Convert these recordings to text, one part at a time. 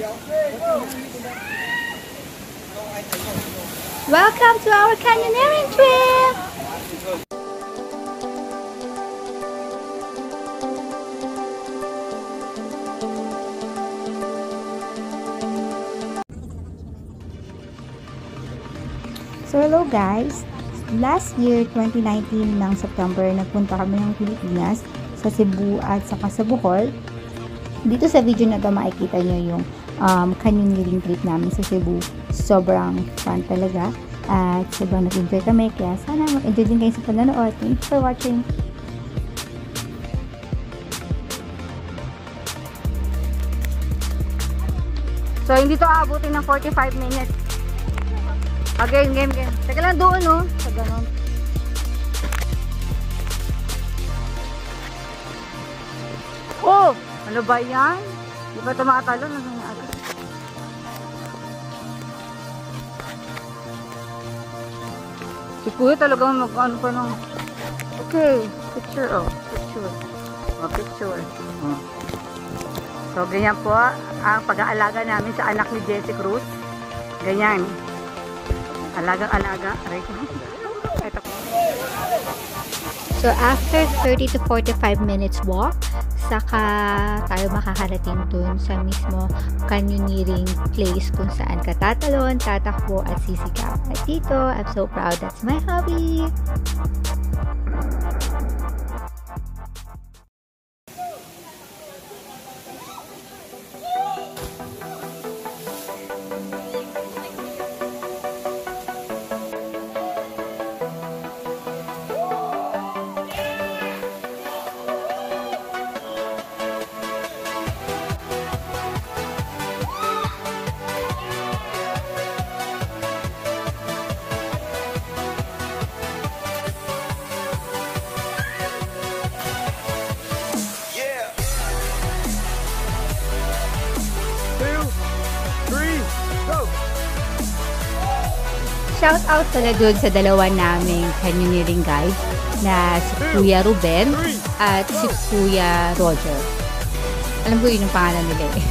Welcome to our canyoneering trip! So hello guys! Last year, 2019 ng September, nagpunta kami ng Pilipinas sa Cebu at saka sa Bohol. Dito sa video na to makikita nyo yung canyoneering trip namin sa Cebu. Sobrang fun talaga at sobrang nag-enjoy kami, kaya sana mag-enjoy din kayo sa panonood. Thank you for watching! So hindi to aabutin ng 45 minutes. Okay, game. Teka lang doon, no? Sa ganon. Oh! Ano ba yan? Di ba tumatalo? Ano nga agad? Si Kuya talagang mag-ano pa nung... Okay. Picture, oh. Picture. Oh. So, ganyan po ang pag-aalaga namin sa anak ni Jessie Cruz. Ganyan. Alagang-alaga. So, after 30 to 45 minutes walk, saka tayo makakarating dun sa mismo canyoneering place kung saan ka tatalon, tatakbo at sisikap. At dito, I'm so proud. That's my hobby! Shout out pala dun sa dalawa naming canyoneering guide na si Kuya Ruben at si Kuya Roger. Alam ko yun yung pangalan nila eh.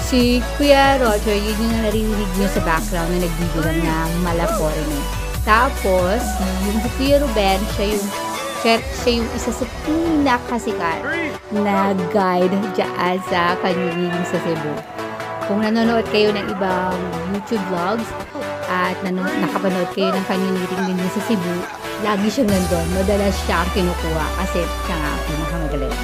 Si Kuya Roger, yun yung naririnig nyo sa background na nagbibilang na Malafore. Tapos, yung si Kuya Ruben, siya yung isa sa pinakasikat na guide dyan sa canyoneering sa Cebu. Kung nanonood kayo ng ibang YouTube vlogs, at nakapanood kayo ng canyoneering din sa Cebu, lagi siyang nandun. Madalas siya ang kinukuha kasi siya nga pinakamagaling.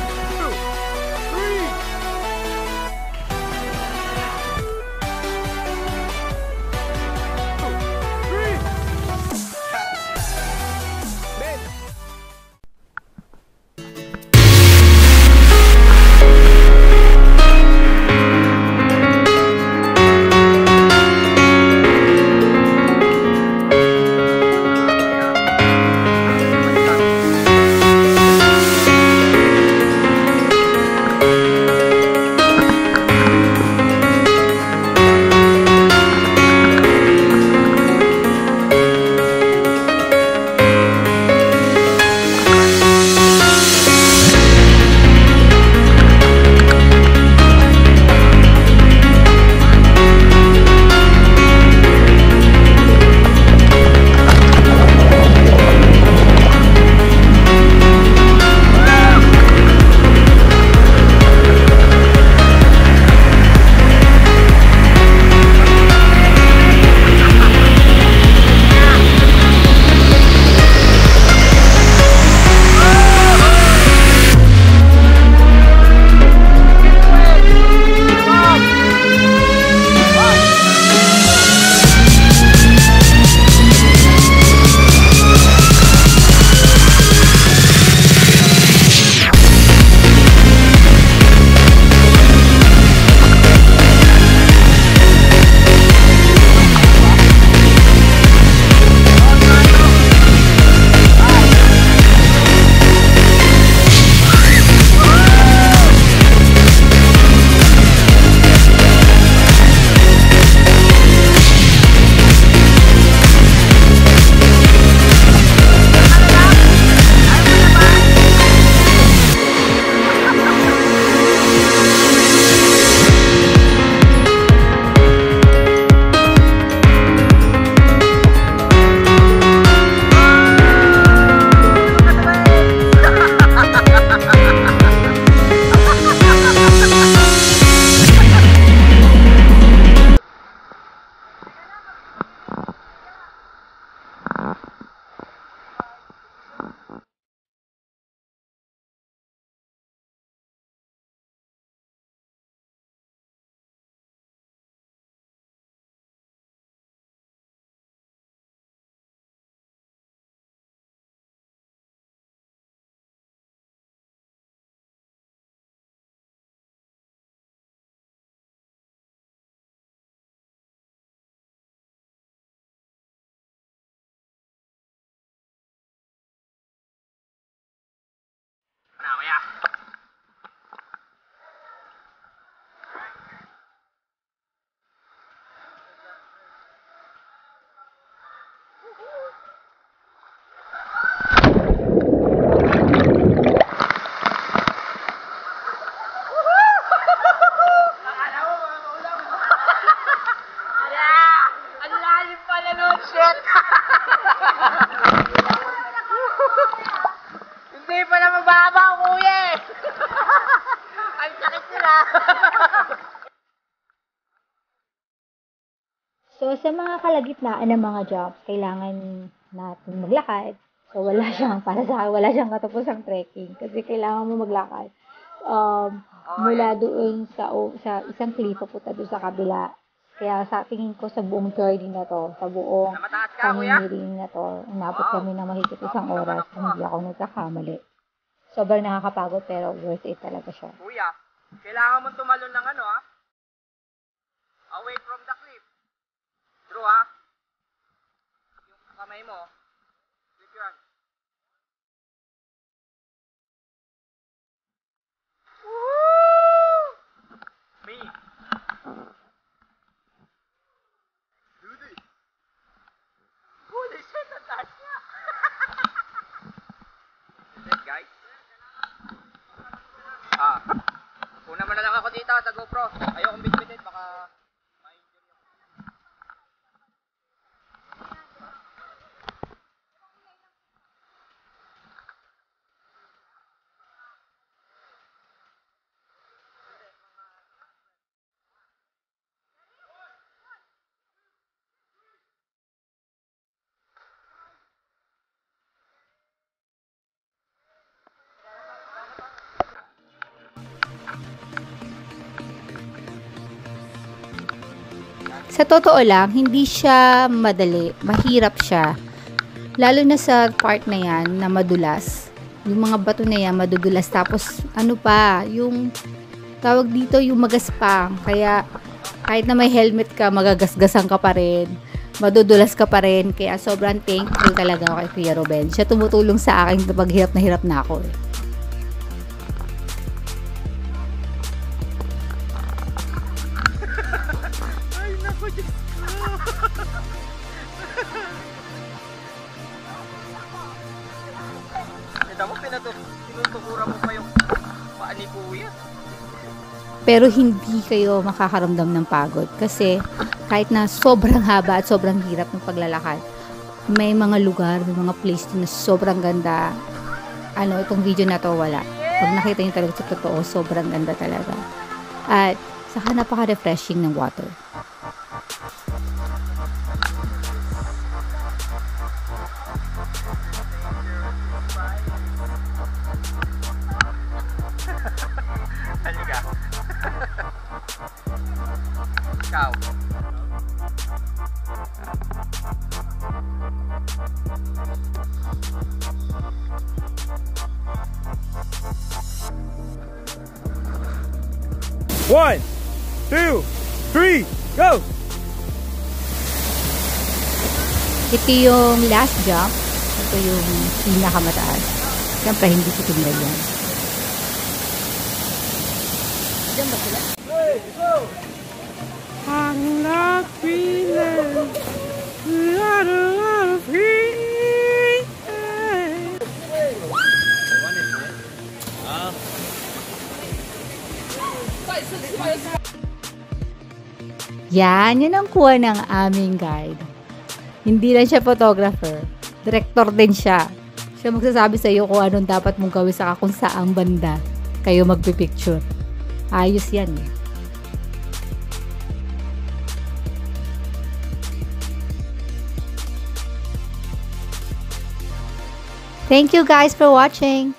So, sa mga kalagitnaan ng mga jumps, kailangan natin maglakad. So, wala siyang, para sa akin, wala siyang katapusang trekking. Kasi kailangan mo maglakad. Mula doon sa isang cliff, papunta doon sa kabila. Kaya sa tingin ko sa buong journey na to, sa buong canyoneering na to, umabot kami na mahigit isang oras kung hindi ako nagkakamali. Sobrang nakakapagod pero worth it talaga siya. Kuya, kailangan mo tumalon ng ano ha? Away from the cliff. True ha? Yung kamay mo, with your hand. Woo! Me. Do this. Holy shit, ang taas niya. That's it guys. Una mo na lang ako dito sa GoPro. Ayokong bitbitin, baka ma-injury ako. Sa totoo lang, hindi siya madali. Mahirap siya. Lalo na sa part na yan, na madulas. Yung mga bato na yan, madudulas. Tapos, ano pa, yung tawag dito, yung magaspang. Kaya, kahit na may helmet ka, magagasgasan ka pa rin. Madudulas ka pa rin. Kaya, sobrang thankful talaga ako kay Kuya Ruben. Siya tumutulong sa akin kapag hirap na ako. Tinutukura mo pa yung paa ni Kuya. Pero hindi kayo makakaramdam ng pagod kasi kahit na sobrang haba at sobrang hirap ng paglalakad, may mga lugar, may mga place na sobrang ganda. Itong video na to wala. Pag nakita niyo talaga sa totoo, sobrang ganda talaga. At saka napaka-refreshing ng water. Halika. Ikaw. One, two, three, go! Ito yung last jump. Ito yung pinakamataas. Siyempre, hindi ko tingnan yan. Diyan ba sila? I'm not feeling, not a feeling. Yan, yun ang kuha ng aming guide. Hindi lang siya photographer. Director din siya. Siya magsasabi sa iyo kung anong dapat mong gawin sa kung saang banda kayo magpipicture. Ayos yan eh. Thank you guys for watching.